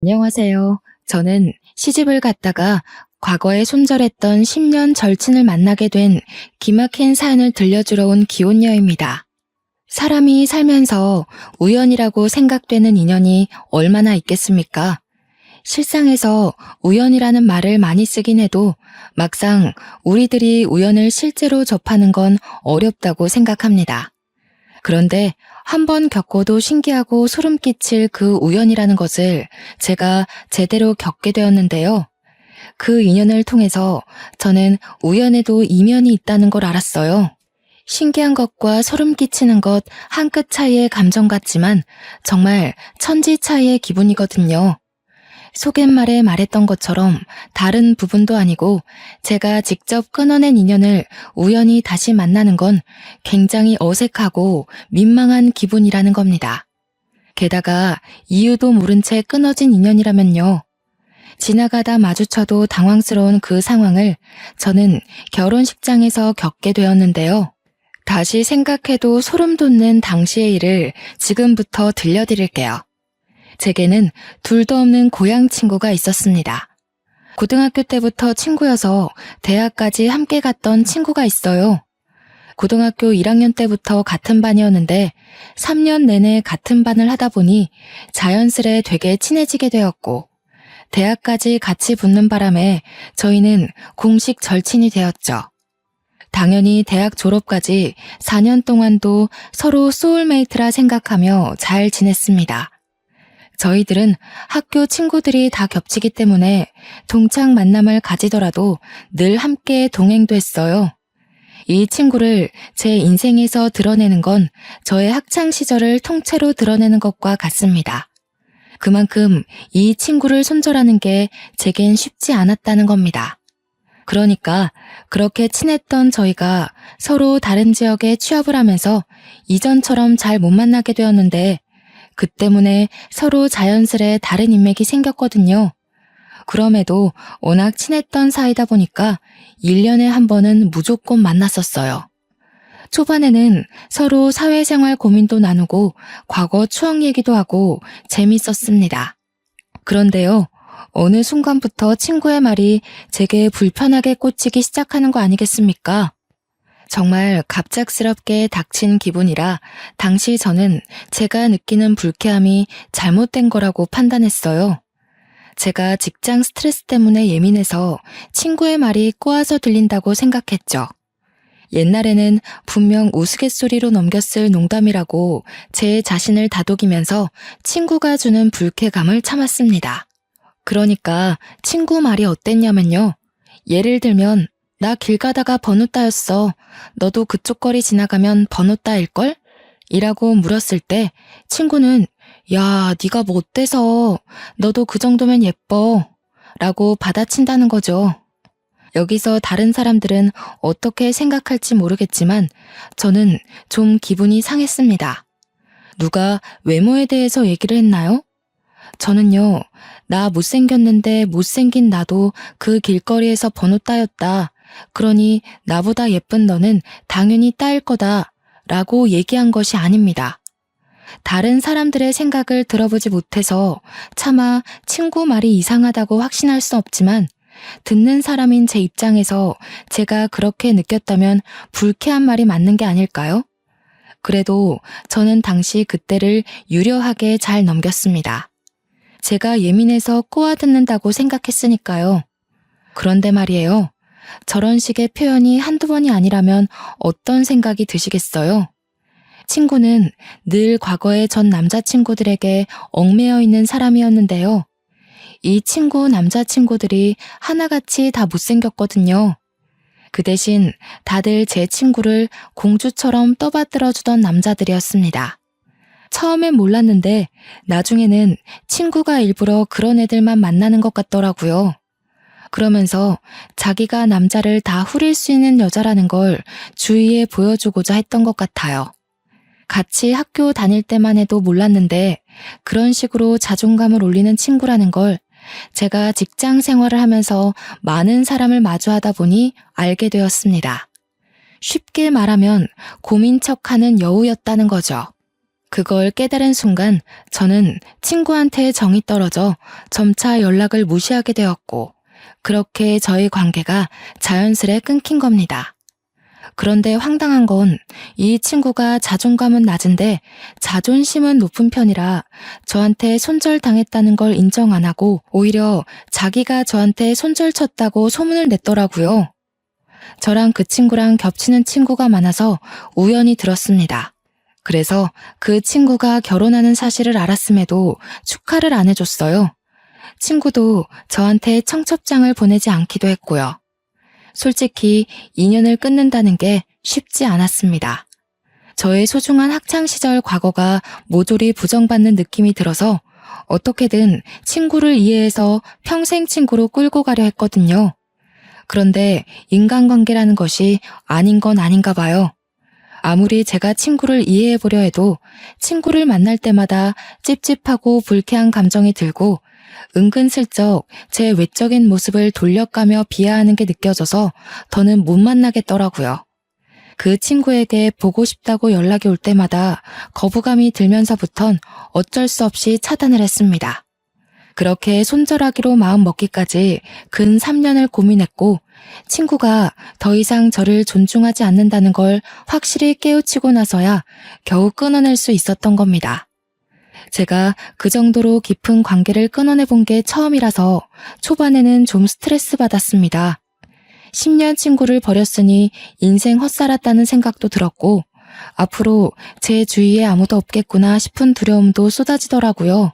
안녕하세요. 저는 시집을 갔다가 과거에 손절했던 10년 절친을 만나게 된 기막힌 사연을 들려주러 온 기혼녀입니다. 사람이 살면서 우연이라고 생각되는 인연이 얼마나 있겠습니까? 실상에서 우연이라는 말을 많이 쓰긴 해도 막상 우리들이 우연을 실제로 접하는 건 어렵다고 생각합니다. 그런데 한 번 겪어도 신기하고 소름 끼칠 그 우연이라는 것을 제가 제대로 겪게 되었는데요. 그 인연을 통해서 저는 우연에도 이면이 있다는 걸 알았어요. 신기한 것과 소름 끼치는 것 한 끗 차이의 감정 같지만 정말 천지 차이의 기분이거든요. 소갯말에 말했던 것처럼 다른 부분도 아니고 제가 직접 끊어낸 인연을 우연히 다시 만나는 건 굉장히 어색하고 민망한 기분이라는 겁니다. 게다가 이유도 모른 채 끊어진 인연이라면요. 지나가다 마주쳐도 당황스러운 그 상황을 저는 결혼식장에서 겪게 되었는데요. 다시 생각해도 소름 돋는 당시의 일을 지금부터 들려드릴게요. 제게는 둘도 없는 고향 친구가 있었습니다. 고등학교 때부터 친구여서 대학까지 함께 갔던 친구가 있어요. 고등학교 1학년 때부터 같은 반이었는데 3년 내내 같은 반을 하다 보니 자연스레 되게 친해지게 되었고 대학까지 같이 붙는 바람에 저희는 공식 절친이 되었죠. 당연히 대학 졸업까지 4년 동안도 서로 소울메이트라 생각하며 잘 지냈습니다. 저희들은 학교 친구들이 다 겹치기 때문에 동창 만남을 가지더라도 늘 함께 동행도 했어요. 이 친구를 제 인생에서 드러내는 건 저의 학창 시절을 통째로 드러내는 것과 같습니다. 그만큼 이 친구를 손절하는 게 제겐 쉽지 않았다는 겁니다. 그러니까 그렇게 친했던 저희가 서로 다른 지역에 취업을 하면서 이전처럼 잘 못 만나게 되었는데 그 때문에 서로 자연스레 다른 인맥이 생겼거든요. 그럼에도 워낙 친했던 사이다 보니까 1년에 한 번은 무조건 만났었어요. 초반에는 서로 사회생활 고민도 나누고 과거 추억 얘기도 하고 재밌었습니다. 그런데요, 어느 순간부터 친구의 말이 제게 불편하게 꽂히기 시작하는 거 아니겠습니까? 정말 갑작스럽게 닥친 기분이라 당시 저는 제가 느끼는 불쾌함이 잘못된 거라고 판단했어요. 제가 직장 스트레스 때문에 예민해서 친구의 말이 꼬아서 들린다고 생각했죠. 옛날에는 분명 우스갯소리로 넘겼을 농담이라고 제 자신을 다독이면서 친구가 주는 불쾌감을 참았습니다. 그러니까 친구 말이 어땠냐면요. 예를 들면 나 길 가다가 번호 따였어. 너도 그쪽 거리 지나가면 번호 따일걸? 이라고 물었을 때 친구는 야, 네가 뭐 어때서 너도 그 정도면 예뻐 라고 받아친다는 거죠. 여기서 다른 사람들은 어떻게 생각할지 모르겠지만 저는 좀 기분이 상했습니다. 누가 외모에 대해서 얘기를 했나요? 저는요, 나 못생겼는데 못생긴 나도 그 길거리에서 번호 따였다. 그러니 나보다 예쁜 너는 당연히 따일 거다. 라고 얘기한 것이 아닙니다. 다른 사람들의 생각을 들어보지 못해서 차마 친구 말이 이상하다고 확신할 수 없지만 듣는 사람인 제 입장에서 제가 그렇게 느꼈다면 불쾌한 말이 맞는 게 아닐까요? 그래도 저는 당시 그때를 유려하게 잘 넘겼습니다. 제가 예민해서 꼬아듣는다고 생각했으니까요. 그런데 말이에요. 저런 식의 표현이 한두 번이 아니라면 어떤 생각이 드시겠어요? 친구는 늘 과거의 전 남자친구들에게 얽매여 있는 사람이었는데요. 이 친구 남자친구들이 하나같이 다 못생겼거든요. 그 대신 다들 제 친구를 공주처럼 떠받들어주던 남자들이었습니다. 처음엔 몰랐는데 나중에는 친구가 일부러 그런 애들만 만나는 것 같더라고요. 그러면서 자기가 남자를 다 후릴 수 있는 여자라는 걸 주위에 보여주고자 했던 것 같아요. 같이 학교 다닐 때만 해도 몰랐는데 그런 식으로 자존감을 올리는 친구라는 걸 제가 직장 생활을 하면서 많은 사람을 마주하다 보니 알게 되었습니다. 쉽게 말하면 고민 척하는 여우였다는 거죠. 그걸 깨달은 순간 저는 친구한테 정이 떨어져 점차 연락을 무시하게 되었고, 그렇게 저희 관계가 자연스레 끊긴 겁니다. 그런데 황당한 건 이 친구가 자존감은 낮은데 자존심은 높은 편이라 저한테 손절당했다는 걸 인정 안 하고 오히려 자기가 저한테 손절쳤다고 소문을 냈더라고요. 저랑 그 친구랑 겹치는 친구가 많아서 우연히 들었습니다. 그래서 그 친구가 결혼하는 사실을 알았음에도 축하를 안 해줬어요. 친구도 저한테 청첩장을 보내지 않기도 했고요. 솔직히 인연을 끊는다는 게 쉽지 않았습니다. 저의 소중한 학창시절 과거가 모조리 부정받는 느낌이 들어서 어떻게든 친구를 이해해서 평생 친구로 끌고 가려 했거든요. 그런데 인간관계라는 것이 아닌 건 아닌가 봐요. 아무리 제가 친구를 이해해보려 해도 친구를 만날 때마다 찝찝하고 불쾌한 감정이 들고 은근슬쩍 제 외적인 모습을 돌려가며 비하하는 게 느껴져서 더는 못 만나겠더라고요. 그 친구에게 보고 싶다고 연락이 올 때마다 거부감이 들면서부턴 어쩔 수 없이 차단을 했습니다. 그렇게 손절하기로 마음먹기까지 근 3년을 고민했고 친구가 더 이상 저를 존중하지 않는다는 걸 확실히 깨우치고 나서야 겨우 끊어낼 수 있었던 겁니다. 제가 그 정도로 깊은 관계를 끊어내본 게 처음이라서 초반에는 좀 스트레스 받았습니다. 10년 친구를 버렸으니 인생 헛살았다는 생각도 들었고 앞으로 제 주위에 아무도 없겠구나 싶은 두려움도 쏟아지더라고요.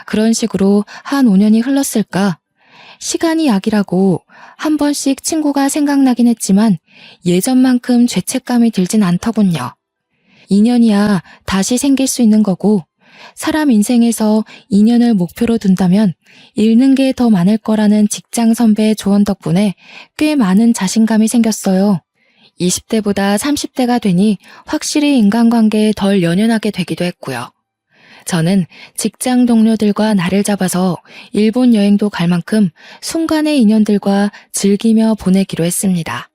그런 식으로 한 5년이 흘렀을까? 시간이 약이라고 한 번씩 친구가 생각나긴 했지만 예전만큼 죄책감이 들진 않더군요. 인연이야 다시 생길 수 있는 거고 사람 인생에서 인연을 목표로 둔다면 잃는 게 더 많을 거라는 직장 선배의 조언 덕분에 꽤 많은 자신감이 생겼어요. 20대보다 30대가 되니 확실히 인간관계에 덜 연연하게 되기도 했고요. 저는 직장 동료들과 날을 잡아서 일본 여행도 갈 만큼 순간의 인연들과 즐기며 보내기로 했습니다.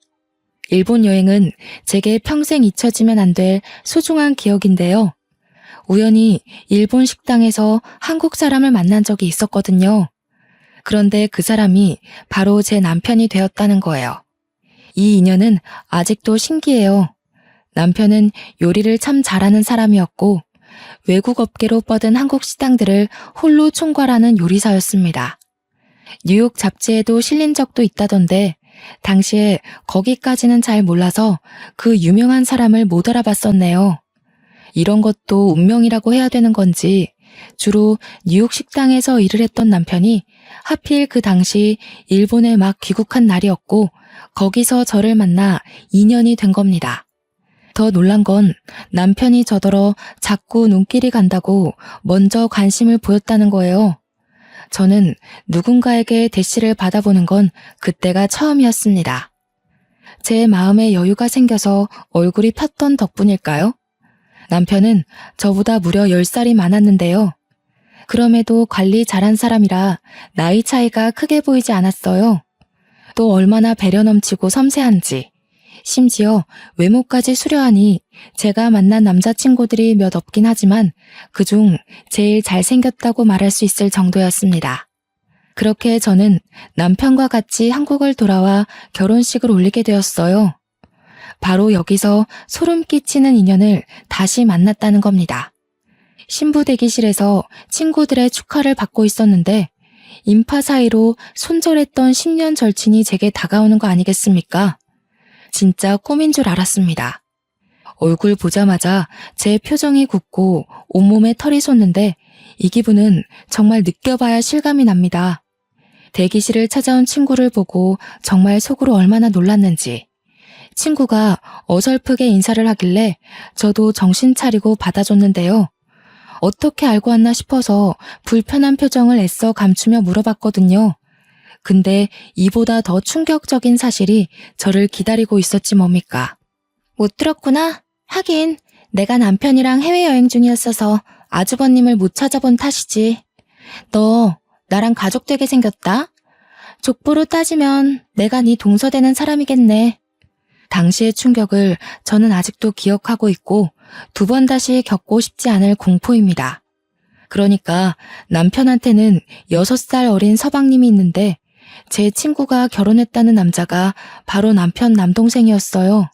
일본 여행은 제게 평생 잊혀지면 안 될 소중한 기억인데요. 우연히 일본 식당에서 한국 사람을 만난 적이 있었거든요. 그런데 그 사람이 바로 제 남편이 되었다는 거예요. 이 인연은 아직도 신기해요. 남편은 요리를 참 잘하는 사람이었고 외국 업계로 뻗은 한국 식당들을 홀로 총괄하는 요리사였습니다. 뉴욕 잡지에도 실린 적도 있다던데 당시에 거기까지는 잘 몰라서 그 유명한 사람을 못 알아봤었네요. 이런 것도 운명이라고 해야 되는 건지 주로 뉴욕 식당에서 일을 했던 남편이 하필 그 당시 일본에 막 귀국한 날이었고 거기서 저를 만나 인연이 된 겁니다. 더 놀란 건 남편이 저더러 자꾸 눈길이 간다고 먼저 관심을 보였다는 거예요. 저는 누군가에게 대시를 받아보는 건 그때가 처음이었습니다. 제 마음에 여유가 생겨서 얼굴이 폈던 덕분일까요? 남편은 저보다 무려 10살이 많았는데요. 그럼에도 관리 잘한 사람이라 나이 차이가 크게 보이지 않았어요. 또 얼마나 배려 넘치고 섬세한지. 심지어 외모까지 수려하니 제가 만난 남자친구들이 몇 없긴 하지만 그중 제일 잘생겼다고 말할 수 있을 정도였습니다. 그렇게 저는 남편과 같이 한국을 돌아와 결혼식을 올리게 되었어요. 바로 여기서 소름 끼치는 인연을 다시 만났다는 겁니다. 신부 대기실에서 친구들의 축하를 받고 있었는데 인파 사이로 손절했던 10년 절친이 제게 다가오는 거 아니겠습니까? 진짜 꿈인 줄 알았습니다. 얼굴 보자마자 제 표정이 굳고 온몸에 털이 솟는데 이 기분은 정말 느껴봐야 실감이 납니다. 대기실을 찾아온 친구를 보고 정말 속으로 얼마나 놀랐는지. 친구가 어설프게 인사를 하길래 저도 정신 차리고 받아줬는데요. 어떻게 알고 왔나 싶어서 불편한 표정을 애써 감추며 물어봤거든요. 근데 이보다 더 충격적인 사실이 저를 기다리고 있었지 뭡니까? 못 들었구나? 하긴 내가 남편이랑 해외여행 중이었어서 아주버님을 못 찾아본 탓이지. 너 나랑 가족 되게 생겼다? 족보로 따지면 내가 네 동서되는 사람이겠네. 당시의 충격을 저는 아직도 기억하고 있고 2번 다시 겪고 싶지 않을 공포입니다. 그러니까 남편한테는 6살 어린 서방님이 있는데 제 친구가 결혼했다는 남자가 바로 남편 남동생이었어요.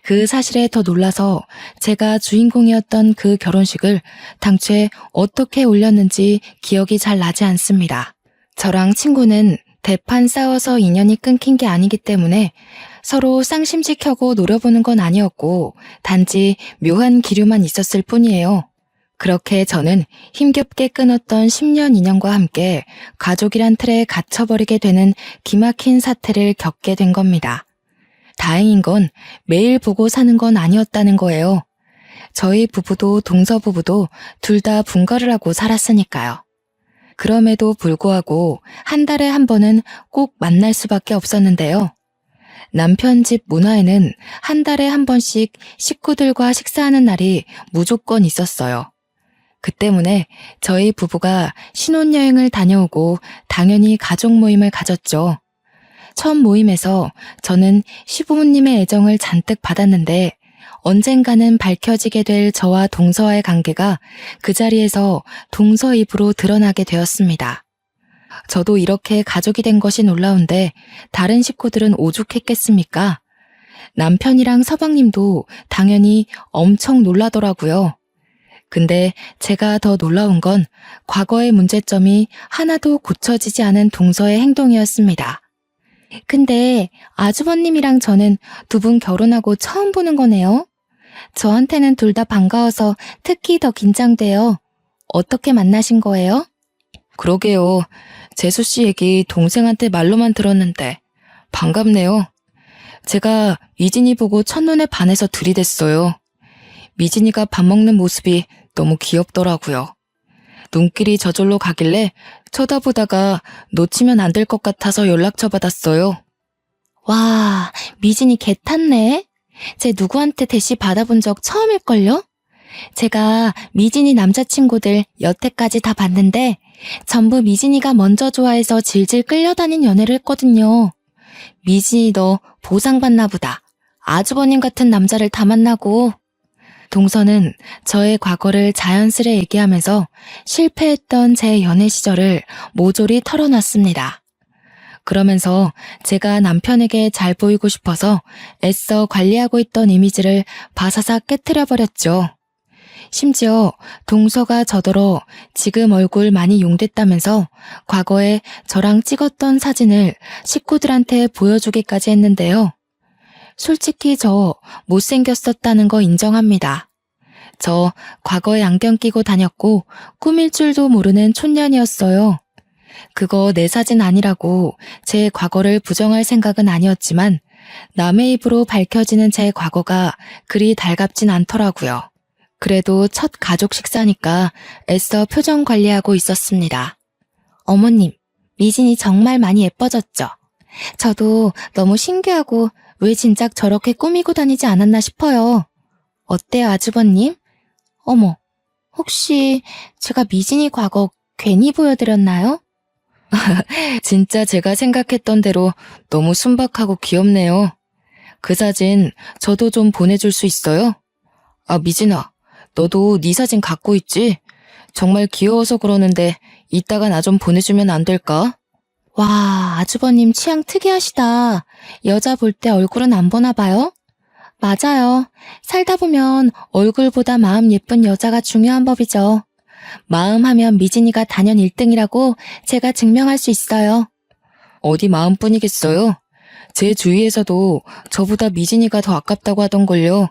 그 사실에 더 놀라서 제가 주인공이었던 그 결혼식을 당최 어떻게 올렸는지 기억이 잘 나지 않습니다. 저랑 친구는 대판 싸워서 인연이 끊긴 게 아니기 때문에 서로 쌍심지켜고 노려보는 건 아니었고 단지 묘한 기류만 있었을 뿐이에요. 그렇게 저는 힘겹게 끊었던 10년 인연과 함께 가족이란 틀에 갇혀버리게 되는 기막힌 사태를 겪게 된 겁니다. 다행인 건 매일 보고 사는 건 아니었다는 거예요. 저희 부부도 동서 부부도 둘 다 분가를 하고 살았으니까요. 그럼에도 불구하고 한 달에 한 번은 꼭 만날 수밖에 없었는데요. 남편 집 문화에는 한 달에 한 번씩 식구들과 식사하는 날이 무조건 있었어요. 그 때문에 저희 부부가 신혼여행을 다녀오고 당연히 가족 모임을 가졌죠. 첫 모임에서 저는 시부모님의 애정을 잔뜩 받았는데 언젠가는 밝혀지게 될 저와 동서와의 관계가 그 자리에서 동서 입으로 드러나게 되었습니다. 저도 이렇게 가족이 된 것이 놀라운데 다른 식구들은 오죽했겠습니까? 남편이랑 서방님도 당연히 엄청 놀라더라고요. 근데 제가 더 놀라운 건 과거의 문제점이 하나도 고쳐지지 않은 동서의 행동이었습니다. 근데 아주버님이랑 저는 2분 결혼하고 처음 보는 거네요. 저한테는 둘 다 반가워서 특히 더 긴장돼요. 어떻게 만나신 거예요? 그러게요. 재수 씨 얘기 동생한테 말로만 들었는데 반갑네요. 제가 미진이 보고 첫눈에 반해서 들이댔어요. 미진이가 밥 먹는 모습이 너무 귀엽더라고요. 눈길이 저절로 가길래 쳐다보다가 놓치면 안 될 것 같아서 연락처 받았어요. 와, 미진이 개 탔네. 쟤 누구한테 대시 받아본 적 처음일걸요? 제가 미진이 남자친구들 여태까지 다 봤는데 전부 미진이가 먼저 좋아해서 질질 끌려다닌 연애를 했거든요. 미진이 너 보상받나 보다. 아주버님 같은 남자를 다 만나고. 동서는 저의 과거를 자연스레 얘기하면서 실패했던 제 연애 시절을 모조리 털어놨습니다. 그러면서 제가 남편에게 잘 보이고 싶어서 애써 관리하고 있던 이미지를 바사삭 깨트려버렸죠. 심지어 동서가 저더러 지금 얼굴 많이 용됐다면서 과거에 저랑 찍었던 사진을 식구들한테 보여주기까지 했는데요. 솔직히 저 못생겼었다는 거 인정합니다. 저 과거에 안경 끼고 다녔고 꾸밀 줄도 모르는 촌년이었어요. 그거 내 사진 아니라고 제 과거를 부정할 생각은 아니었지만 남의 입으로 밝혀지는 제 과거가 그리 달갑진 않더라고요. 그래도 첫 가족 식사니까 애써 표정 관리하고 있었습니다. 어머님, 미진이 정말 많이 예뻐졌죠? 저도 너무 신기하고 왜 진작 저렇게 꾸미고 다니지 않았나 싶어요. 어때요, 아주버님? 어머, 혹시 제가 미진이 과거 괜히 보여드렸나요? 진짜 제가 생각했던 대로 너무 순박하고 귀엽네요. 그 사진 저도 좀 보내줄 수 있어요? 아, 미진아, 너도 네 사진 갖고 있지? 정말 귀여워서 그러는데 이따가 나 좀 보내주면 안 될까? 와, 아주버님 취향 특이하시다. 여자 볼 때 얼굴은 안 보나 봐요? 맞아요. 살다 보면 얼굴보다 마음 예쁜 여자가 중요한 법이죠. 마음 하면 미진이가 단연 1등이라고 제가 증명할 수 있어요. 어디 마음뿐이겠어요? 제 주위에서도 저보다 미진이가 더 아깝다고 하던걸요.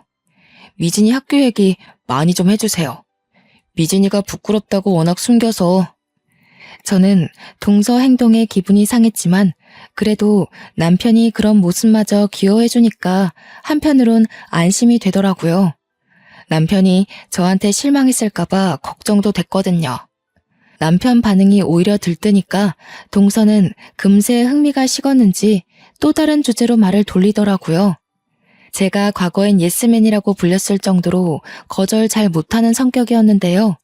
미진이 학교 얘기 많이 좀 해주세요. 미진이가 부끄럽다고 워낙 숨겨서. 저는 동서 행동에 기분이 상했지만 그래도 남편이 그런 모습마저 귀여워해주니까 한편으론 안심이 되더라고요. 남편이 저한테 실망했을까봐 걱정도 됐거든요. 남편 반응이 오히려 들뜨니까 동서는 금세 흥미가 식었는지 또 다른 주제로 말을 돌리더라고요. 제가 과거엔 예스맨이라고 불렸을 정도로 거절 잘 못하는 성격이었는데요.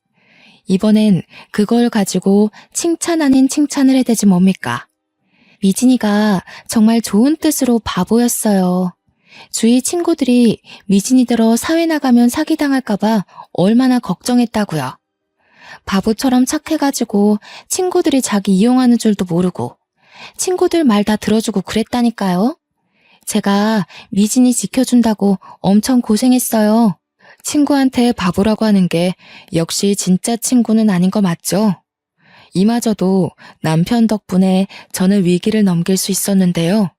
이번엔 그걸 가지고 칭찬 아닌 칭찬을 해대지 뭡니까? 미진이가 정말 좋은 뜻으로 바보였어요. 주위 친구들이 미진이들어 사회 나가면 사기당할까봐 얼마나 걱정했다고요. 바보처럼 착해가지고 친구들이 자기 이용하는 줄도 모르고 친구들 말 다 들어주고 그랬다니까요. 제가 미진이 지켜준다고 엄청 고생했어요. 친구한테 바보라고 하는 게 역시 진짜 친구는 아닌 거 맞죠? 이마저도 남편 덕분에 저는 위기를 넘길 수 있었는데요.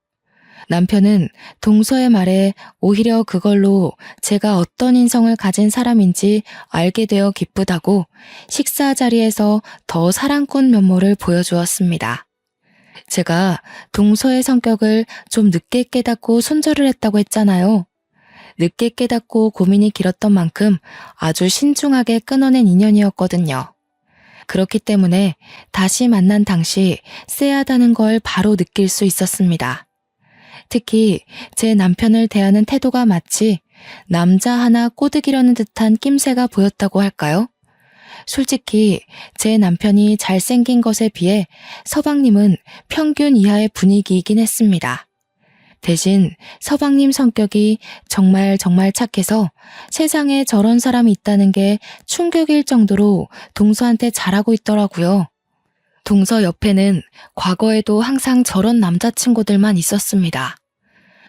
남편은 동서의 말에 오히려 그걸로 제가 어떤 인성을 가진 사람인지 알게 되어 기쁘다고 식사 자리에서 더 사랑꾼 면모를 보여주었습니다. 제가 동서의 성격을 좀 늦게 깨닫고 손절을 했다고 했잖아요. 늦게 깨닫고 고민이 길었던 만큼 아주 신중하게 끊어낸 인연이었거든요. 그렇기 때문에 다시 만난 당시 쎄하다는 걸 바로 느낄 수 있었습니다. 특히 제 남편을 대하는 태도가 마치 남자 하나 꼬드기려는 듯한 낌새가 보였다고 할까요? 솔직히 제 남편이 잘생긴 것에 비해 서방님은 평균 이하의 분위기이긴 했습니다. 대신 서방님 성격이 정말 착해서 세상에 저런 사람이 있다는 게 충격일 정도로 동서한테 잘하고 있더라고요. 동서 옆에는 과거에도 항상 저런 남자친구들만 있었습니다.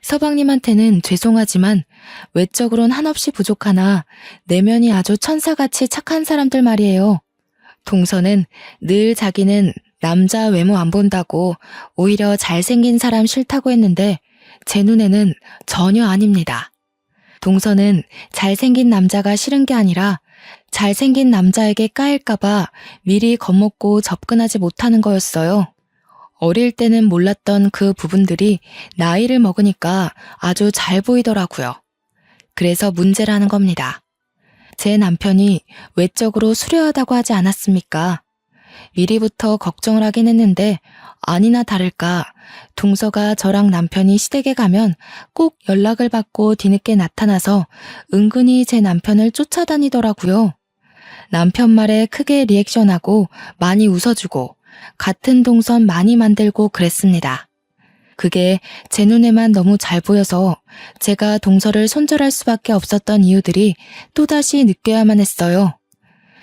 서방님한테는 죄송하지만 외적으론 한없이 부족하나 내면이 아주 천사같이 착한 사람들 말이에요. 동서는 늘 자기는 남자 외모 안 본다고 오히려 잘생긴 사람 싫다고 했는데 제 눈에는 전혀 아닙니다. 동서는 잘생긴 남자가 싫은 게 아니라 잘생긴 남자에게 까일까봐 미리 겁먹고 접근하지 못하는 거였어요. 어릴 때는 몰랐던 그 부분들이 나이를 먹으니까 아주 잘 보이더라고요. 그래서 문제라는 겁니다. 제 남편이 외적으로 수려하다고 하지 않았습니까? 미리부터 걱정을 하긴 했는데 아니나 다를까 동서가 저랑 남편이 시댁에 가면 꼭 연락을 받고 뒤늦게 나타나서 은근히 제 남편을 쫓아다니더라고요. 남편 말에 크게 리액션하고 많이 웃어주고 같은 동선 많이 만들고 그랬습니다. 그게 제 눈에만 너무 잘 보여서 제가 동서를 손절할 수밖에 없었던 이유들이 또다시 느껴야만 했어요.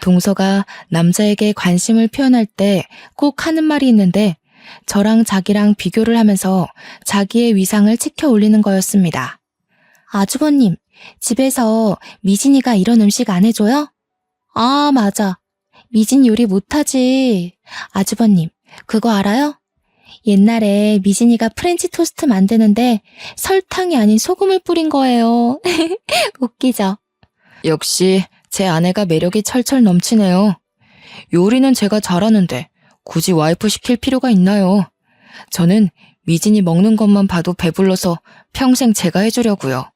동서가 남자에게 관심을 표현할 때 꼭 하는 말이 있는데 저랑 자기랑 비교를 하면서 자기의 위상을 치켜 올리는 거였습니다. 아주버님, 집에서 미진이가 이런 음식 안 해줘요? 아, 맞아. 미진 요리 못하지. 아주버님, 그거 알아요? 옛날에 미진이가 프렌치 토스트 만드는데 설탕이 아닌 소금을 뿌린 거예요. 웃기죠? 역시 제 아내가 매력이 철철 넘치네요. 요리는 제가 잘하는데 굳이 와이프 시킬 필요가 있나요? 저는 미진이 먹는 것만 봐도 배불러서 평생 제가 해주려고요.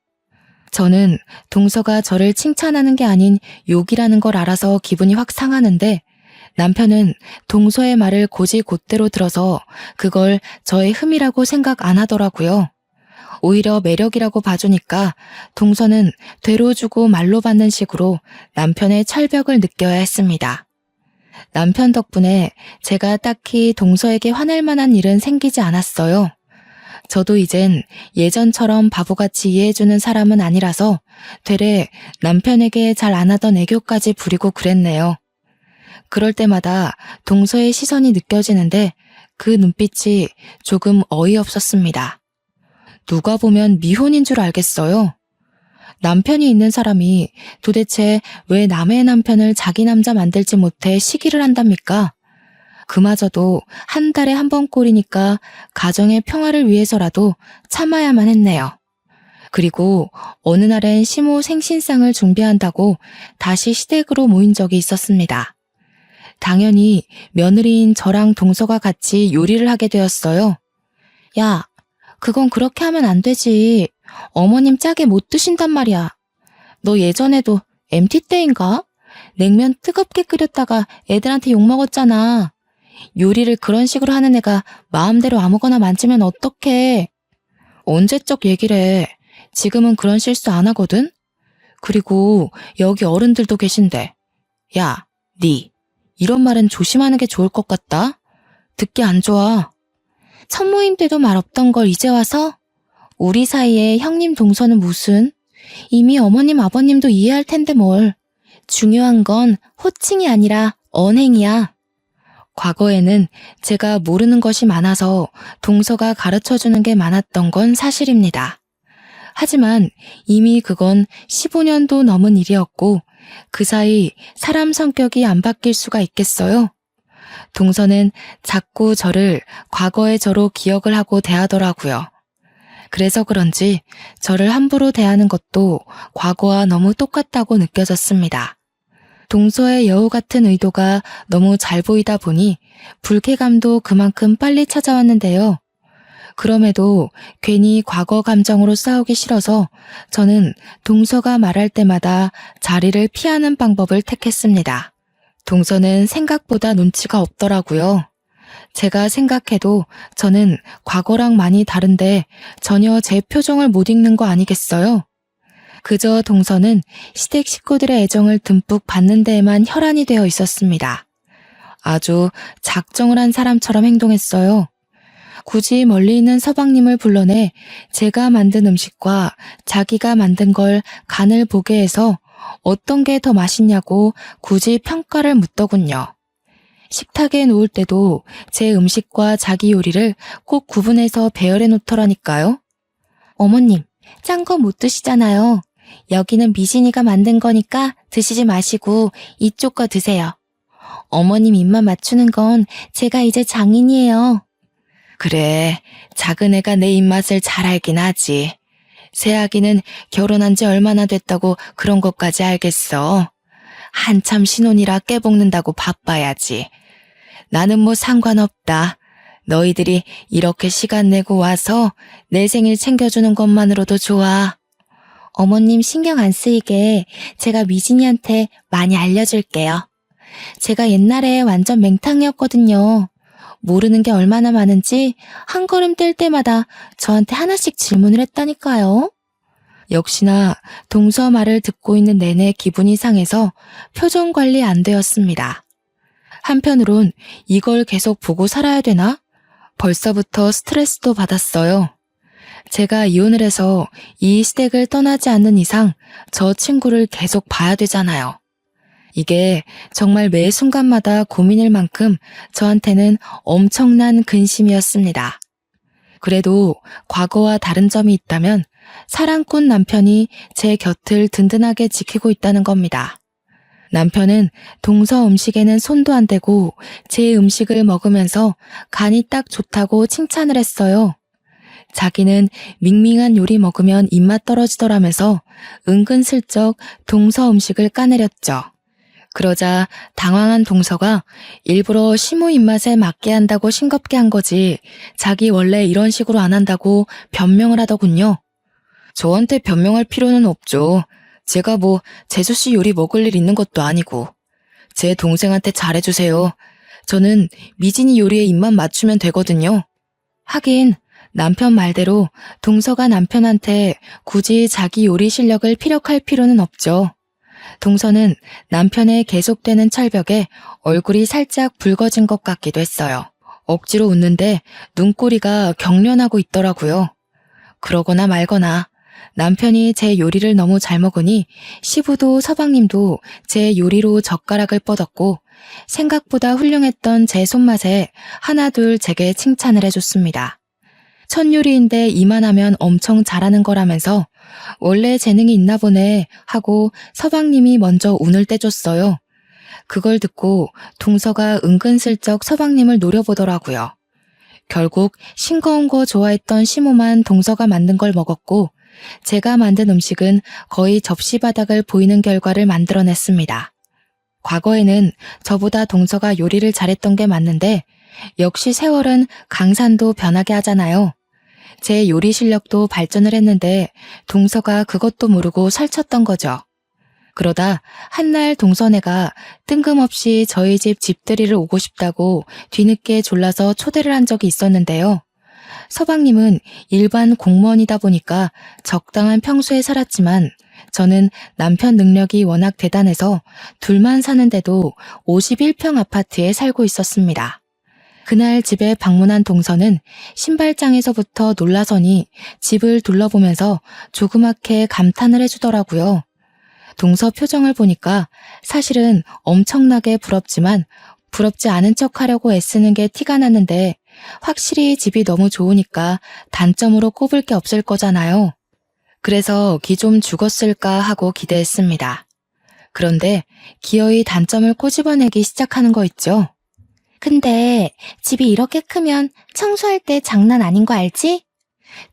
저는 동서가 저를 칭찬하는 게 아닌 욕이라는 걸 알아서 기분이 확 상하는데 남편은 동서의 말을 곧이곧대로 들어서 그걸 저의 흠이라고 생각 안 하더라고요. 오히려 매력이라고 봐주니까 동서는 되로 주고 말로 받는 식으로 남편의 철벽을 느껴야 했습니다. 남편 덕분에 제가 딱히 동서에게 화낼 만한 일은 생기지 않았어요. 저도 이젠 예전처럼 바보같이 이해해주는 사람은 아니라서 되레 남편에게 잘 안 하던 애교까지 부리고 그랬네요. 그럴 때마다 동서의 시선이 느껴지는데 그 눈빛이 조금 어이없었습니다. 누가 보면 미혼인 줄 알겠어요. 남편이 있는 사람이 도대체 왜 남의 남편을 자기 남자 만들지 못해 시기를 한답니까? 그마저도 한 달에 한 번 꼴이니까 가정의 평화를 위해서라도 참아야만 했네요. 그리고 어느 날엔 시모 생신상을 준비한다고 다시 시댁으로 모인 적이 있었습니다. 당연히 며느리인 저랑 동서가 같이 요리를 하게 되었어요. 야, 그건 그렇게 하면 안 되지. 어머님 짜게 못 드신단 말이야. 너 예전에도 MT 때인가? 냉면 뜨겁게 끓였다가 애들한테 욕먹었잖아. 요리를 그런 식으로 하는 애가 마음대로 아무거나 만지면 어떡해. 언제적 얘기를 해. 지금은 그런 실수 안 하거든? 그리고 여기 어른들도 계신데. 야, 니 이런 말은 조심하는 게 좋을 것 같다. 듣기 안 좋아. 첫 모임 때도 말 없던 걸 이제 와서? 우리 사이에 형님 동서는 무슨? 이미 어머님 아버님도 이해할 텐데 뭘. 중요한 건 호칭이 아니라 언행이야. 과거에는 제가 모르는 것이 많아서 동서가 가르쳐주는 게 많았던 건 사실입니다. 하지만 이미 그건 15년도 넘은 일이었고 그 사이 사람 성격이 안 바뀔 수가 있겠어요? 동서는 자꾸 저를 과거의 저로 기억을 하고 대하더라고요. 그래서 그런지 저를 함부로 대하는 것도 과거와 너무 똑같다고 느껴졌습니다. 동서의 여우 같은 의도가 너무 잘 보이다 보니 불쾌감도 그만큼 빨리 찾아왔는데요. 그럼에도 괜히 과거 감정으로 싸우기 싫어서 저는 동서가 말할 때마다 자리를 피하는 방법을 택했습니다. 동서는 생각보다 눈치가 없더라고요. 제가 생각해도 저는 과거랑 많이 다른데 전혀 제 표정을 못 읽는 거 아니겠어요? 그저 동서는 시댁 식구들의 애정을 듬뿍 받는 데에만 혈안이 되어 있었습니다. 아주 작정을 한 사람처럼 행동했어요. 굳이 멀리 있는 서방님을 불러내 제가 만든 음식과 자기가 만든 걸 간을 보게 해서 어떤 게 더 맛있냐고 굳이 평가를 묻더군요. 식탁에 놓을 때도 제 음식과 자기 요리를 꼭 구분해서 배열해 놓더라니까요. 어머님, 짠 거 못 드시잖아요. 여기는 미진이가 만든 거니까 드시지 마시고 이쪽 거 드세요. 어머님 입맛 맞추는 건 제가 이제 장인이에요. 그래, 작은 애가 내 입맛을 잘 알긴 하지. 새아기는 결혼한 지 얼마나 됐다고 그런 것까지 알겠어. 한참 신혼이라 깨볶는다고 바빠야지. 나는 뭐 상관없다. 너희들이 이렇게 시간 내고 와서 내 생일 챙겨주는 것만으로도 좋아. 어머님 신경 안 쓰이게 제가 미진이한테 많이 알려줄게요. 제가 옛날에 완전 맹탕이었거든요. 모르는 게 얼마나 많은지 한 걸음 뗄 때마다 저한테 하나씩 질문을 했다니까요. 역시나 동서 말을 듣고 있는 내내 기분이 상해서 표정 관리 안 되었습니다. 한편으론 이걸 계속 보고 살아야 되나? 벌써부터 스트레스도 받았어요. 제가 이혼을 해서 이 시댁을 떠나지 않는 이상 저 친구를 계속 봐야 되잖아요. 이게 정말 매 순간마다 고민일 만큼 저한테는 엄청난 근심이었습니다. 그래도 과거와 다른 점이 있다면 사랑꾼 남편이 제 곁을 든든하게 지키고 있다는 겁니다. 남편은 동서 음식에는 손도 안 대고 제 음식을 먹으면서 간이 딱 좋다고 칭찬을 했어요. 자기는 밍밍한 요리 먹으면 입맛 떨어지더라면서 은근슬쩍 동서 음식을 까내렸죠. 그러자 당황한 동서가 일부러 시모 입맛에 맞게 한다고 싱겁게 한 거지 자기 원래 이런 식으로 안 한다고 변명을 하더군요. 저한테 변명할 필요는 없죠. 제가 뭐 재수씨 요리 먹을 일 있는 것도 아니고. 제 동생한테 잘해주세요. 저는 미진이 요리에 입만 맞추면 되거든요. 하긴 남편 말대로 동서가 남편한테 굳이 자기 요리 실력을 피력할 필요는 없죠. 동서는 남편의 계속되는 철벽에 얼굴이 살짝 붉어진 것 같기도 했어요. 억지로 웃는데 눈꼬리가 경련하고 있더라고요. 그러거나 말거나 남편이 제 요리를 너무 잘 먹으니 시부도 서방님도 제 요리로 젓가락을 뻗었고 생각보다 훌륭했던 제 손맛에 하나둘 제게 칭찬을 해줬습니다. 첫 요리인데 이만하면 엄청 잘하는 거라면서 원래 재능이 있나 보네 하고 서방님이 먼저 운을 떼줬어요. 그걸 듣고 동서가 은근슬쩍 서방님을 노려보더라고요. 결국 싱거운 거 좋아했던 시모만 동서가 만든 걸 먹었고 제가 만든 음식은 거의 접시 바닥을 보이는 결과를 만들어냈습니다. 과거에는 저보다 동서가 요리를 잘했던 게 맞는데 역시 세월은 강산도 변하게 하잖아요. 제 요리 실력도 발전을 했는데 동서가 그것도 모르고 살쳤던 거죠. 그러다 한날 동서네가 뜬금없이 저희 집 집들이를 오고 싶다고 뒤늦게 졸라서 초대를 한 적이 있었는데요. 서방님은 일반 공무원이다 보니까 적당한 평수에 살았지만 저는 남편 능력이 워낙 대단해서 둘만 사는데도 51평 아파트에 살고 있었습니다. 그날 집에 방문한 동서는 신발장에서부터 놀라서니 집을 둘러보면서 조그맣게 감탄을 해주더라고요. 동서 표정을 보니까 사실은 엄청나게 부럽지만 부럽지 않은 척 하려고 애쓰는 게 티가 났는데 확실히 집이 너무 좋으니까 단점으로 꼽을 게 없을 거잖아요. 그래서 기 좀 죽었을까 하고 기대했습니다. 그런데 기어이 단점을 꼬집어내기 시작하는 거 있죠. 근데 집이 이렇게 크면 청소할 때 장난 아닌 거 알지?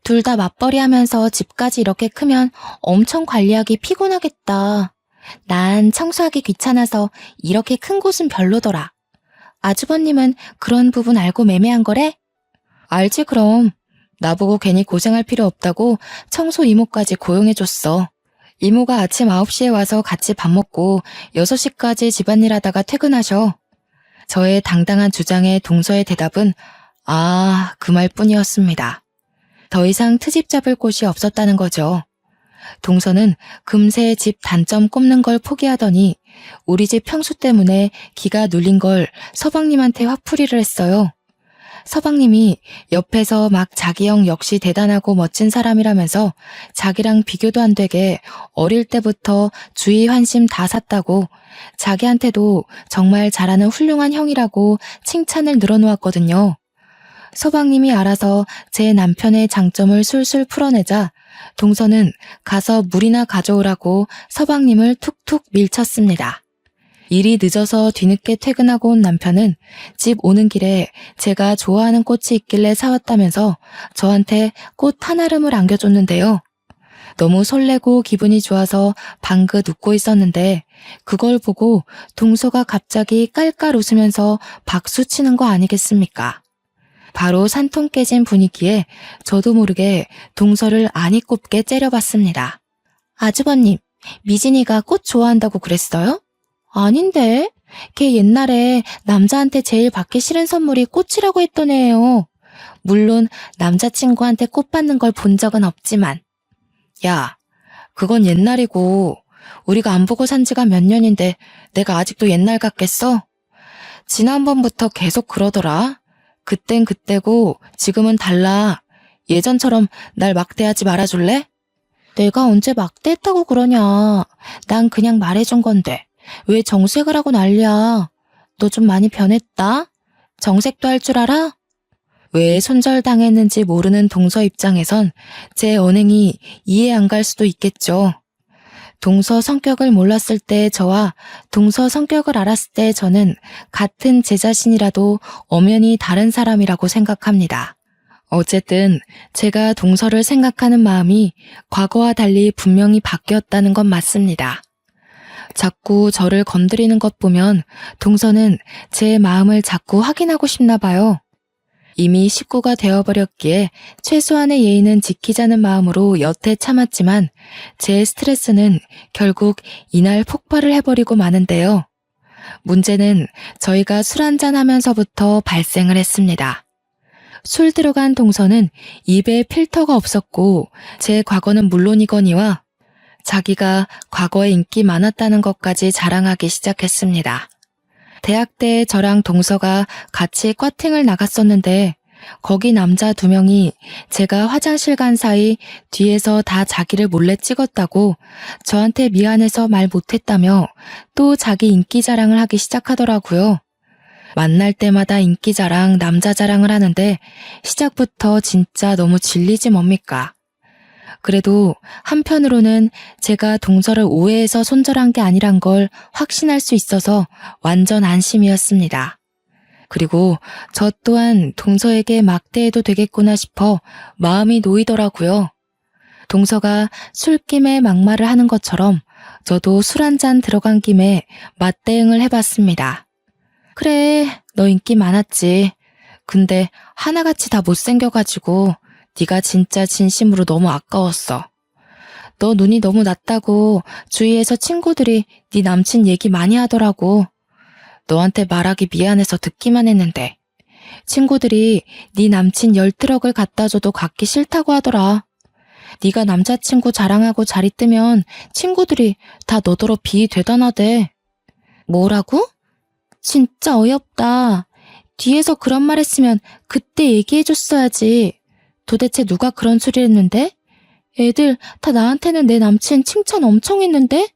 둘 다 맞벌이 하면서 집까지 이렇게 크면 엄청 관리하기 피곤하겠다. 난 청소하기 귀찮아서 이렇게 큰 곳은 별로더라. 아주버님은 그런 부분 알고 매매한 거래? 알지 그럼. 나보고 괜히 고생할 필요 없다고 청소 이모까지 고용해줬어. 이모가 아침 9시에 와서 같이 밥 먹고 6시까지 집안일 하다가 퇴근하셔. 저의 당당한 주장에 동서의 대답은 그 말뿐이었습니다. 더 이상 트집 잡을 곳이 없었다는 거죠. 동서는 금세 집 단점 꼽는 걸 포기하더니 우리 집 평수 때문에 기가 눌린 걸 서방님한테 화풀이를 했어요. 서방님이 옆에서 막 자기 형 역시 대단하고 멋진 사람이라면서 자기랑 비교도 안 되게 어릴 때부터 주의 환심 다 샀다고 자기한테도 정말 잘하는 훌륭한 형이라고 칭찬을 늘어놓았거든요. 서방님이 알아서 제 남편의 장점을 술술 풀어내자 동서는 가서 물이나 가져오라고 서방님을 툭툭 밀쳤습니다. 일이 늦어서 뒤늦게 퇴근하고 온 남편은 집 오는 길에 제가 좋아하는 꽃이 있길래 사왔다면서 저한테 꽃 한 알음을 안겨줬는데요. 너무 설레고 기분이 좋아서 방긋 웃고 있었는데 그걸 보고 동서가 갑자기 깔깔 웃으면서 박수 치는 거 아니겠습니까? 바로 산통 깨진 분위기에 저도 모르게 동서를 아니 꼽게 째려봤습니다. 아주버님, 미진이가 꽃 좋아한다고 그랬어요? 아닌데, 걔 옛날에 남자한테 제일 받기 싫은 선물이 꽃이라고 했던 애예요. 물론 남자친구한테 꽃 받는 걸 본 적은 없지만. 야, 그건 옛날이고 우리가 안 보고 산 지가 몇 년인데 내가 아직도 옛날 같겠어? 지난번부터 계속 그러더라. 그땐 그때고 지금은 달라. 예전처럼 날 막대하지 말아줄래? 내가 언제 막대했다고 그러냐. 난 그냥 말해준 건데. 왜 정색을 하고 난리야? 너 좀 많이 변했다? 정색도 할 줄 알아? 왜 손절당했는지 모르는 동서 입장에선 제 언행이 이해 안 갈 수도 있겠죠. 동서 성격을 몰랐을 때 저와 동서 성격을 알았을 때 저는 같은 제 자신이라도 엄연히 다른 사람이라고 생각합니다. 어쨌든 제가 동서를 생각하는 마음이 과거와 달리 분명히 바뀌었다는 건 맞습니다. 자꾸 저를 건드리는 것 보면 동서는 제 마음을 자꾸 확인하고 싶나 봐요. 이미 식구가 되어버렸기에 최소한의 예의는 지키자는 마음으로 여태 참았지만 제 스트레스는 결국 이날 폭발을 해버리고 마는데요. 문제는 저희가 술 한잔 하면서부터 발생을 했습니다. 술 들어간 동서는 입에 필터가 없었고 제 과거는 물론이거니와 자기가 과거에 인기 많았다는 것까지 자랑하기 시작했습니다. 대학 때 저랑 동서가 같이 과팅을 나갔었는데 거기 남자 2명이 제가 화장실 간 사이 뒤에서 다 자기를 몰래 찍었다고 저한테 미안해서 말 못했다며 또 자기 인기 자랑을 하기 시작하더라고요. 만날 때마다 인기 자랑, 남자 자랑을 하는데 시작부터 진짜 너무 질리지 뭡니까? 그래도 한편으로는 제가 동서를 오해해서 손절한 게 아니란 걸 확신할 수 있어서 완전 안심이었습니다. 그리고 저 또한 동서에게 막대해도 되겠구나 싶어 마음이 놓이더라고요. 동서가 술김에 막말을 하는 것처럼 저도 술 한잔 들어간 김에 맞대응을 해봤습니다. 그래, 너 인기 많았지. 근데 하나같이 다 못생겨가지고 네가 진짜 진심으로 너무 아까웠어. 너 눈이 너무 낮다고 주위에서 친구들이 네 남친 얘기 많이 하더라고. 너한테 말하기 미안해서 듣기만 했는데 친구들이 네 남친 10트럭을 갖다 줘도 갖기 싫다고 하더라. 네가 남자친구 자랑하고 자리 뜨면 친구들이 다 너더러 비대단하대. 뭐라고? 진짜 어이없다. 뒤에서 그런 말 했으면 그때 얘기해줬어야지. 도대체 누가 그런 소리 했는데? 애들 다 나한테는 내 남친 칭찬 엄청 했는데?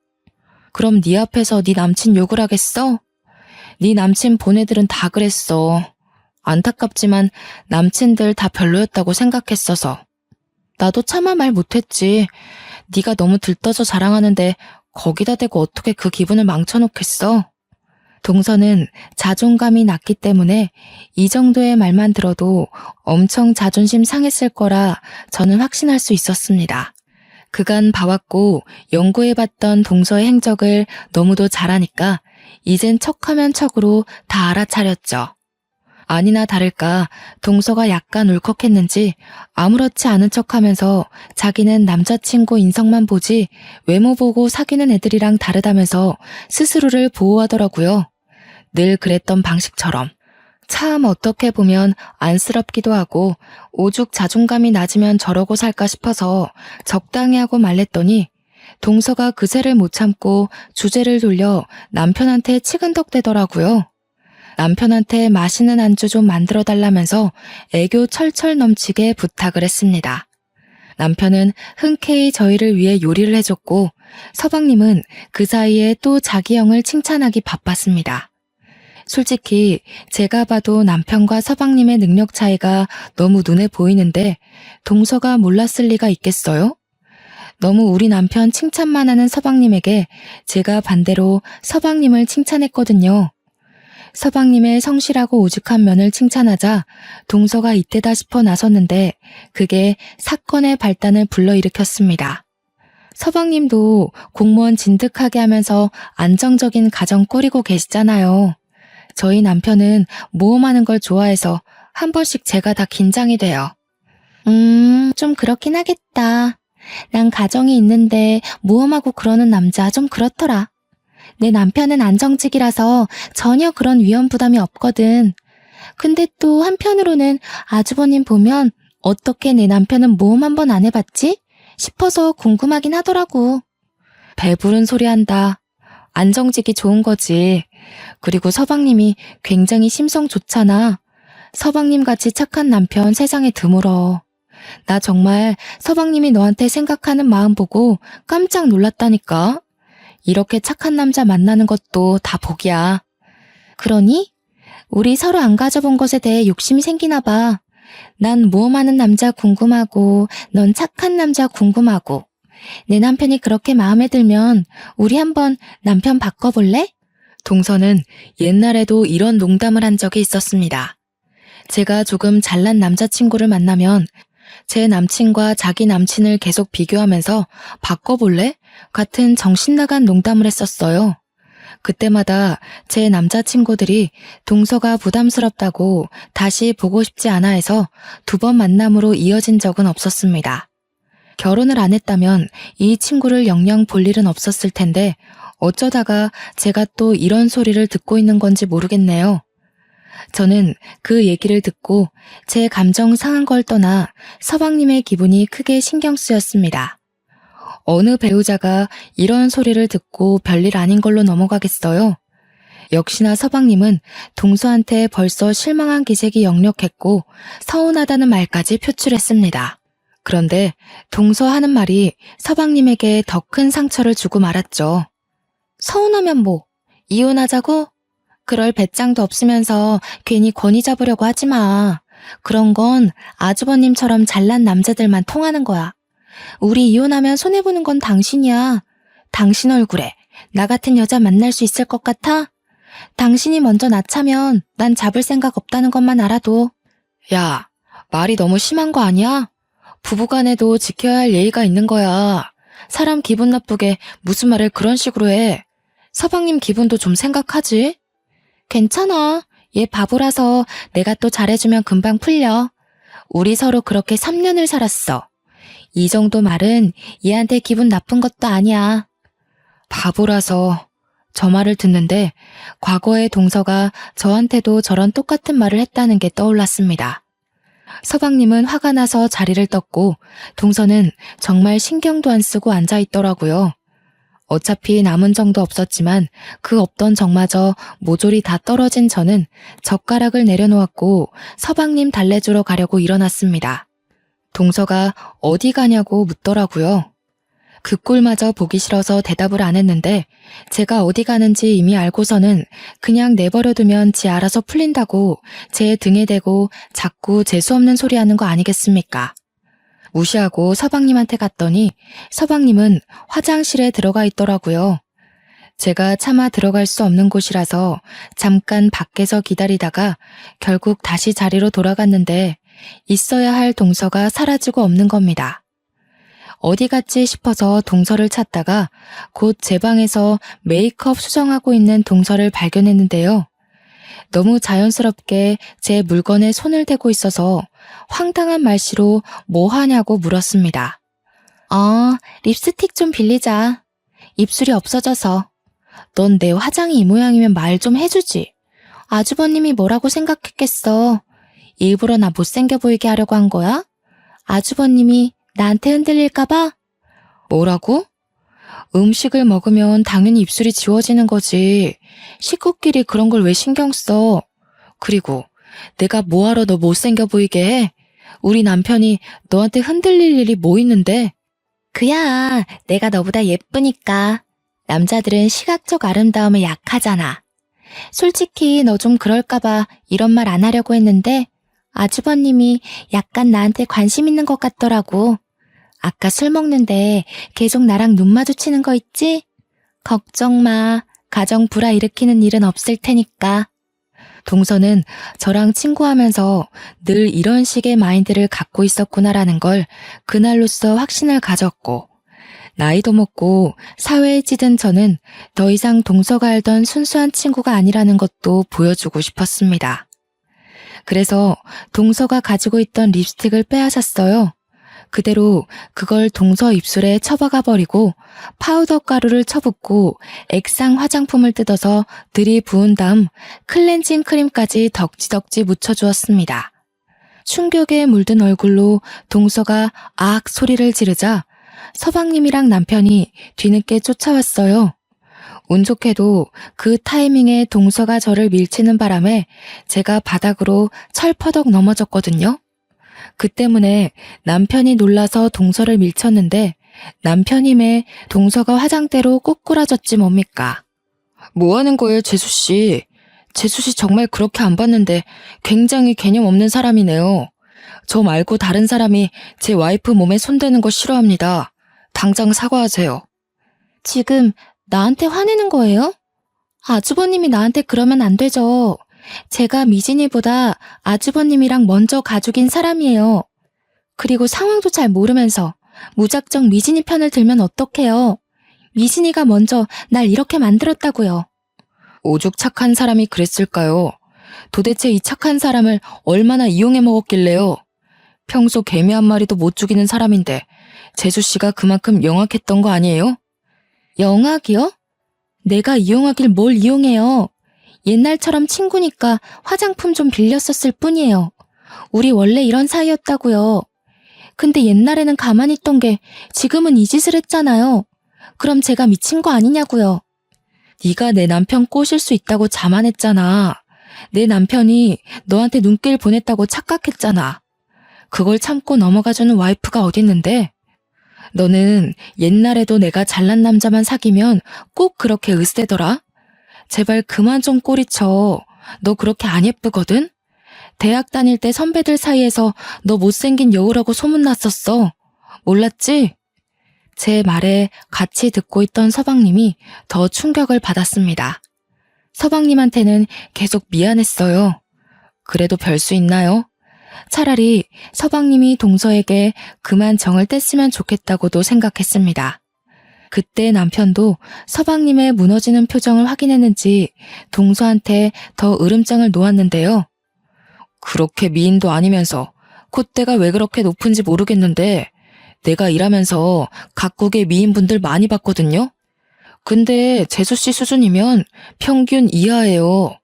그럼 네 앞에서 네 남친 욕을 하겠어? 네 남친 본 애들은 다 그랬어. 안타깝지만 남친들 다 별로였다고 생각했어서. 나도 차마 말 못했지. 네가 너무 들떠서 자랑하는데 거기다 대고 어떻게 그 기분을 망쳐놓겠어? 동서는 자존감이 낮기 때문에 이 정도의 말만 들어도 엄청 자존심 상했을 거라 저는 확신할 수 있었습니다. 그간 봐왔고 연구해봤던 동서의 행적을 너무도 잘하니까 이젠 척하면 척으로 다 알아차렸죠. 아니나 다를까 동서가 약간 울컥했는지 아무렇지 않은 척하면서 자기는 남자친구 인성만 보지 외모 보고 사귀는 애들이랑 다르다면서 스스로를 보호하더라고요. 늘 그랬던 방식처럼. 참 어떻게 보면 안쓰럽기도 하고 오죽 자존감이 낮으면 저러고 살까 싶어서 적당히 하고 말랬더니 동서가 그새를 못 참고 주제를 돌려 남편한테 치근덕대더라고요. 남편한테 맛있는 안주 좀 만들어 달라면서 애교 철철 넘치게 부탁을 했습니다. 남편은 흔쾌히 저희를 위해 요리를 해줬고 서방님은 그 사이에 또 자기 형을 칭찬하기 바빴습니다. 솔직히 제가 봐도 남편과 서방님의 능력 차이가 너무 눈에 보이는데 동서가 몰랐을 리가 있겠어요? 너무 우리 남편 칭찬만 하는 서방님에게 제가 반대로 서방님을 칭찬했거든요. 서방님의 성실하고 오죽한 면을 칭찬하자 동서가 이때다 싶어 나섰는데 그게 사건의 발단을 불러일으켰습니다. 서방님도 공무원 진득하게 하면서 안정적인 가정 꾸리고 계시잖아요. 저희 남편은 모험하는 걸 좋아해서 한 번씩 제가 다 긴장이 돼요. 좀 그렇긴 하겠다. 난 가정이 있는데 모험하고 그러는 남자 좀 그렇더라. 내 남편은 안정직이라서 전혀 그런 위험 부담이 없거든. 근데 또 한편으로는 아주버님 보면 어떻게 내 남편은 모험 한 번 안 해봤지? 싶어서 궁금하긴 하더라고. 배부른 소리 한다. 안정직이 좋은 거지. 그리고 서방님이 굉장히 심성 좋잖아. 서방님같이 착한 남편 세상에 드물어. 나 정말 서방님이 너한테 생각하는 마음 보고 깜짝 놀랐다니까. 이렇게 착한 남자 만나는 것도 다 복이야. 그러니? 우리 서로 안 가져본 것에 대해 욕심이 생기나 봐. 난 모험하는 남자 궁금하고 넌 착한 남자 궁금하고. 내 남편이 그렇게 마음에 들면 우리 한번 남편 바꿔볼래? 동서는 옛날에도 이런 농담을 한 적이 있었습니다. 제가 조금 잘난 남자친구를 만나면 제 남친과 자기 남친을 계속 비교하면서 바꿔볼래? 같은 정신나간 농담을 했었어요. 그때마다 제 남자친구들이 동서가 부담스럽다고 다시 보고 싶지 않아 해서 2번 만남으로 이어진 적은 없었습니다. 결혼을 안 했다면 이 친구를 영영 볼 일은 없었을 텐데 어쩌다가 제가 또 이런 소리를 듣고 있는 건지 모르겠네요. 저는 그 얘기를 듣고 제 감정 상한 걸 떠나 서방님의 기분이 크게 신경 쓰였습니다. 어느 배우자가 이런 소리를 듣고 별일 아닌 걸로 넘어가겠어요? 역시나 서방님은 동서한테 벌써 실망한 기색이 역력했고 서운하다는 말까지 표출했습니다. 그런데 동서 하는 말이 서방님에게 더 큰 상처를 주고 말았죠. 서운하면 뭐? 이혼하자고? 그럴 배짱도 없으면서 괜히 권위 잡으려고 하지 마. 그런 건 아주버님처럼 잘난 남자들만 통하는 거야. 우리 이혼하면 손해보는 건 당신이야. 당신 얼굴에 나 같은 여자 만날 수 있을 것 같아? 당신이 먼저 낳자면 난 잡을 생각 없다는 것만 알아도. 야, 말이 너무 심한 거 아니야? 부부간에도 지켜야 할 예의가 있는 거야. 사람 기분 나쁘게 무슨 말을 그런 식으로 해. 서방님 기분도 좀 생각하지? 괜찮아. 얘 바보라서 내가 또 잘해주면 금방 풀려. 우리 서로 그렇게 3년을 살았어. 이 정도 말은 얘한테 기분 나쁜 것도 아니야. 바보라서. 저 말을 듣는데 과거의 동서가 저한테도 저런 똑같은 말을 했다는 게 떠올랐습니다. 서방님은 화가 나서 자리를 떴고 동서는 정말 신경도 안 쓰고 앉아있더라고요. 어차피 남은 정도 없었지만 그 없던 정마저 모조리 다 떨어진 저는 젓가락을 내려놓았고 서방님 달래주러 가려고 일어났습니다. 동서가 어디 가냐고 묻더라고요. 그 꼴마저 보기 싫어서 대답을 안 했는데 제가 어디 가는지 이미 알고서는 그냥 내버려두면 지 알아서 풀린다고 제 등에 대고 자꾸 재수없는 소리 하는 거 아니겠습니까? 무시하고 서방님한테 갔더니 서방님은 화장실에 들어가 있더라고요. 제가 차마 들어갈 수 없는 곳이라서 잠깐 밖에서 기다리다가 결국 다시 자리로 돌아갔는데 있어야 할 동서가 사라지고 없는 겁니다. 어디 갔지 싶어서 동서를 찾다가 곧 제 방에서 메이크업 수정하고 있는 동서를 발견했는데요. 너무 자연스럽게 제 물건에 손을 대고 있어서 황당한 말씨로 뭐 하냐고 물었습니다. 립스틱 좀 빌리자. 입술이 없어져서. 넌 내 화장이 이 모양이면 말 좀 해주지. 아주버님이 뭐라고 생각했겠어. 일부러 나 못생겨 보이게 하려고 한 거야? 아주버님이 나한테 흔들릴까봐? 뭐라고? 음식을 먹으면 당연히 입술이 지워지는 거지. 식구끼리 그런 걸 왜 신경 써? 그리고 내가 뭐하러 너 못생겨 보이게 해? 우리 남편이 너한테 흔들릴 일이 뭐 있는데? 그야 내가 너보다 예쁘니까. 남자들은 시각적 아름다움에 약하잖아. 솔직히 너 좀 그럴까봐 이런 말 안 하려고 했는데 아주버님이 약간 나한테 관심 있는 것 같더라고. 아까 술 먹는데 계속 나랑 눈 마주치는 거 있지? 걱정 마. 가정 불화일으키는 일은 없을 테니까. 동서는 저랑 친구하면서 늘 이런 식의 마인드를 갖고 있었구나라는 걸 그날로써 확신을 가졌고, 나이도 먹고 사회에 찌든 저는 더 이상 동서가 알던 순수한 친구가 아니라는 것도 보여주고 싶었습니다. 그래서 동서가 가지고 있던 립스틱을 빼앗았어요. 그대로 그걸 동서 입술에 쳐박아 버리고 파우더 가루를 쳐붓고 액상 화장품을 뜯어서 들이부은 다음 클렌징 크림까지 덕지덕지 묻혀주었습니다. 충격에 물든 얼굴로 동서가 악 소리를 지르자 서방님이랑 남편이 뒤늦게 쫓아왔어요. 운 좋게도 그 타이밍에 동서가 저를 밀치는 바람에 제가 바닥으로 철퍼덕 넘어졌거든요. 그 때문에 남편이 놀라서 동서를 밀쳤는데 남편 힘에 동서가 화장대로 꼬꾸라졌지 뭡니까. 뭐 하는 거예요, 재수씨? 재수씨 정말 그렇게 안 봤는데 굉장히 개념 없는 사람이네요. 저 말고 다른 사람이 제 와이프 몸에 손대는 거 싫어합니다. 당장 사과하세요. 지금 나한테 화내는 거예요? 아주버님이 나한테 그러면 안 되죠. 제가 미진이보다 아주버님이랑 먼저 가족인 사람이에요. 그리고 상황도 잘 모르면서 무작정 미진이 편을 들면 어떡해요. 미진이가 먼저 날 이렇게 만들었다고요. 오죽 착한 사람이 그랬을까요? 도대체 이 착한 사람을 얼마나 이용해 먹었길래요? 평소 개미 한 마리도 못 죽이는 사람인데 재수씨가 그만큼 영악했던 거 아니에요? 영악이요? 내가 이용하길 뭘 이용해요. 옛날처럼 친구니까 화장품 좀 빌렸었을 뿐이에요. 우리 원래 이런 사이였다고요. 근데 옛날에는 가만히 있던 게 지금은 이 짓을 했잖아요. 그럼 제가 미친 거 아니냐고요. 네가 내 남편 꼬실 수 있다고 자만했잖아. 내 남편이 너한테 눈길 보냈다고 착각했잖아. 그걸 참고 넘어가주는 와이프가 어딨는데? 너는 옛날에도 내가 잘난 남자만 사귀면 꼭 그렇게 으스대더라? 제발 그만 좀 꼬리쳐. 너 그렇게 안 예쁘거든? 대학 다닐 때 선배들 사이에서 너 못생긴 여우라고 소문났었어. 몰랐지? 제 말에 같이 듣고 있던 서방님이 더 충격을 받았습니다. 서방님한테는 계속 미안했어요. 그래도 별 수 있나요? 차라리 서방님이 동서에게 그만 정을 뗐으면 좋겠다고도 생각했습니다. 그때 남편도 서방님의 무너지는 표정을 확인했는지 동서한테 더 으름장을 놓았는데요. 그렇게 미인도 아니면서 콧대가 왜 그렇게 높은지 모르겠는데 내가 일하면서 각국의 미인분들 많이 봤거든요. 근데 재수씨 수준이면 평균 이하예요.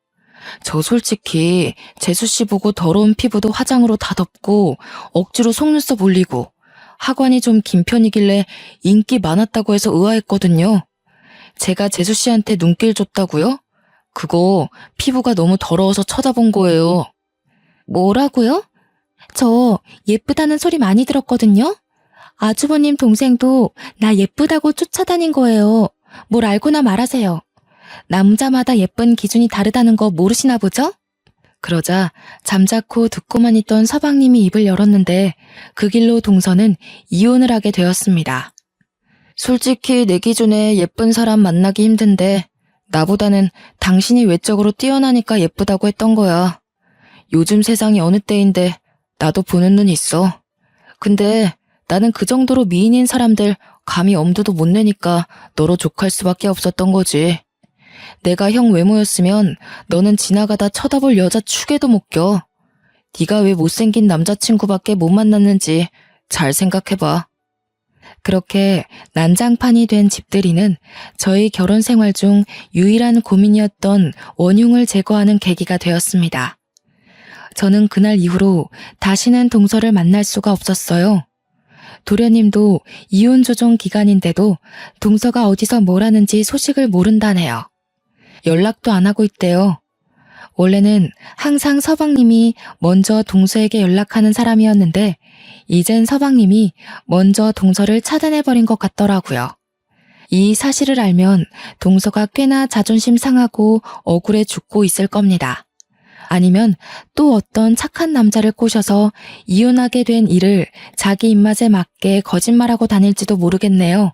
저 솔직히 재수씨 보고 더러운 피부도 화장으로 다 덮고 억지로 속눈썹 올리고 하관이 좀 긴 편이길래 인기 많았다고 해서 의아했거든요. 제가 재수 씨한테 눈길 줬다고요? 그거 피부가 너무 더러워서 쳐다본 거예요. 뭐라고요? 저 예쁘다는 소리 많이 들었거든요? 아주버님 동생도 나 예쁘다고 쫓아다닌 거예요. 뭘 알고나 말하세요. 남자마다 예쁜 기준이 다르다는 거 모르시나 보죠? 그러자 잠자코 듣고만 있던 서방님이 입을 열었는데 그 길로 동서는 이혼을 하게 되었습니다. 솔직히 내 기준에 예쁜 사람 만나기 힘든데 나보다는 당신이 외적으로 뛰어나니까 예쁘다고 했던 거야. 요즘 세상이 어느 때인데 나도 보는 눈 있어. 근데 나는 그 정도로 미인인 사람들 감히 엄두도 못 내니까 너로 족할 수밖에 없었던 거지. 내가 형 외모였으면 너는 지나가다 쳐다볼 여자 축에도 못 껴. 네가 왜 못생긴 남자친구밖에 못 만났는지 잘 생각해봐. 그렇게 난장판이 된 집들이는 저희 결혼 생활 중 유일한 고민이었던 원흉을 제거하는 계기가 되었습니다. 저는 그날 이후로 다시는 동서를 만날 수가 없었어요. 도련님도 이혼 조정 기간인데도 동서가 어디서 뭘 하는지 소식을 모른다네요. 연락도 안 하고 있대요. 원래는 항상 서방님이 먼저 동서에게 연락하는 사람이었는데 이젠 서방님이 먼저 동서를 차단해버린 것 같더라고요. 이 사실을 알면 동서가 꽤나 자존심 상하고 억울해 죽고 있을 겁니다. 아니면 또 어떤 착한 남자를 꼬셔서 이혼하게 된 일을 자기 입맛에 맞게 거짓말하고 다닐지도 모르겠네요.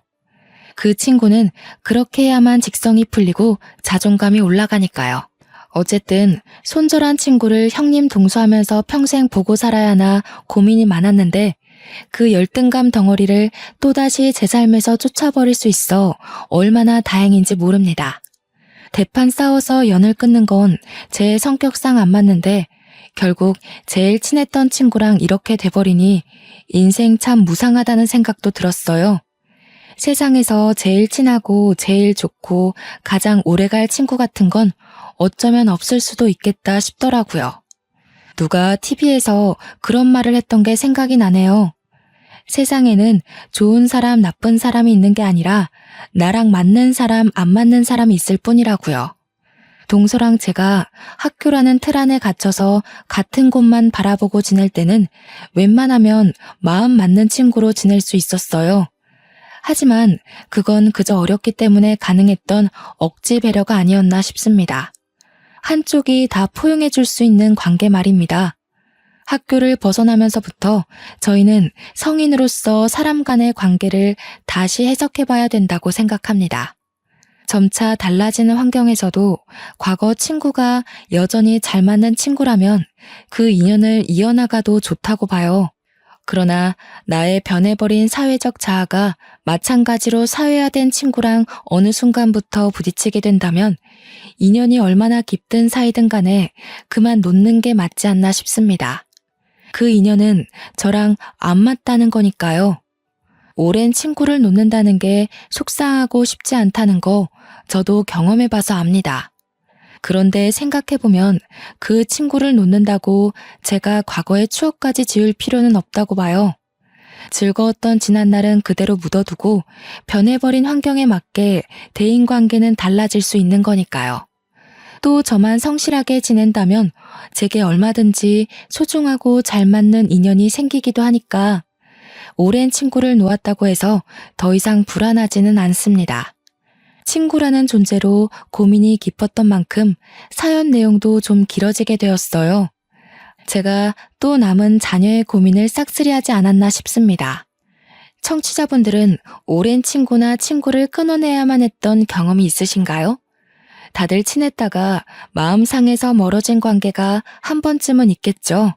그 친구는 그렇게 해야만 직성이 풀리고 자존감이 올라가니까요. 어쨌든 손절한 친구를 형님 동수하면서 평생 보고 살아야 하나 고민이 많았는데 그 열등감 덩어리를 또다시 제 삶에서 쫓아버릴 수 있어 얼마나 다행인지 모릅니다. 대판 싸워서 연을 끊는 건 제 성격상 안 맞는데 결국 제일 친했던 친구랑 이렇게 돼버리니 인생 참 무상하다는 생각도 들었어요. 세상에서 제일 친하고 제일 좋고 가장 오래갈 친구 같은 건 어쩌면 없을 수도 있겠다 싶더라고요. 누가 TV에서 그런 말을 했던 게 생각이 나네요. 세상에는 좋은 사람, 나쁜 사람이 있는 게 아니라 나랑 맞는 사람, 안 맞는 사람이 있을 뿐이라고요. 동서랑 제가 학교라는 틀 안에 갇혀서 같은 곳만 바라보고 지낼 때는 웬만하면 마음 맞는 친구로 지낼 수 있었어요. 하지만 그건 그저 어렸기 때문에 가능했던 억지 배려가 아니었나 싶습니다. 한쪽이 다 포용해 줄 수 있는 관계 말입니다. 학교를 벗어나면서부터 저희는 성인으로서 사람 간의 관계를 다시 해석해 봐야 된다고 생각합니다. 점차 달라지는 환경에서도 과거 친구가 여전히 잘 맞는 친구라면 그 인연을 이어나가도 좋다고 봐요. 그러나 나의 변해버린 사회적 자아가 마찬가지로 사회화된 친구랑 어느 순간부터 부딪히게 된다면 인연이 얼마나 깊든 사이든 간에 그만 놓는 게 맞지 않나 싶습니다. 그 인연은 저랑 안 맞다는 거니까요. 오랜 친구를 놓는다는 게 속상하고 쉽지 않다는 거 저도 경험해봐서 압니다. 그런데 생각해보면 그 친구를 놓는다고 제가 과거의 추억까지 지울 필요는 없다고 봐요. 즐거웠던 지난날은 그대로 묻어두고 변해버린 환경에 맞게 대인관계는 달라질 수 있는 거니까요. 또 저만 성실하게 지낸다면 제게 얼마든지 소중하고 잘 맞는 인연이 생기기도 하니까 오랜 친구를 놓았다고 해서 더 이상 불안하지는 않습니다. 친구라는 존재로 고민이 깊었던 만큼 사연 내용도 좀 길어지게 되었어요. 제가 또 남은 자녀의 고민을 싹쓸이하지 않았나 싶습니다. 청취자분들은 오랜 친구나 친구를 끊어내야만 했던 경험이 있으신가요? 다들 친했다가 마음 상해서 멀어진 관계가 한 번쯤은 있겠죠.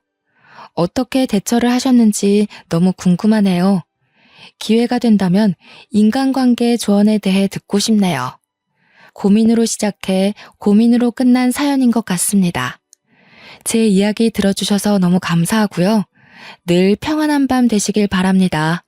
어떻게 대처를 하셨는지 너무 궁금하네요. 기회가 된다면 인간관계 조언에 대해 듣고 싶네요. 고민으로 시작해 고민으로 끝난 사연인 것 같습니다. 제 이야기 들어주셔서 너무 감사하고요. 늘 평안한 밤 되시길 바랍니다.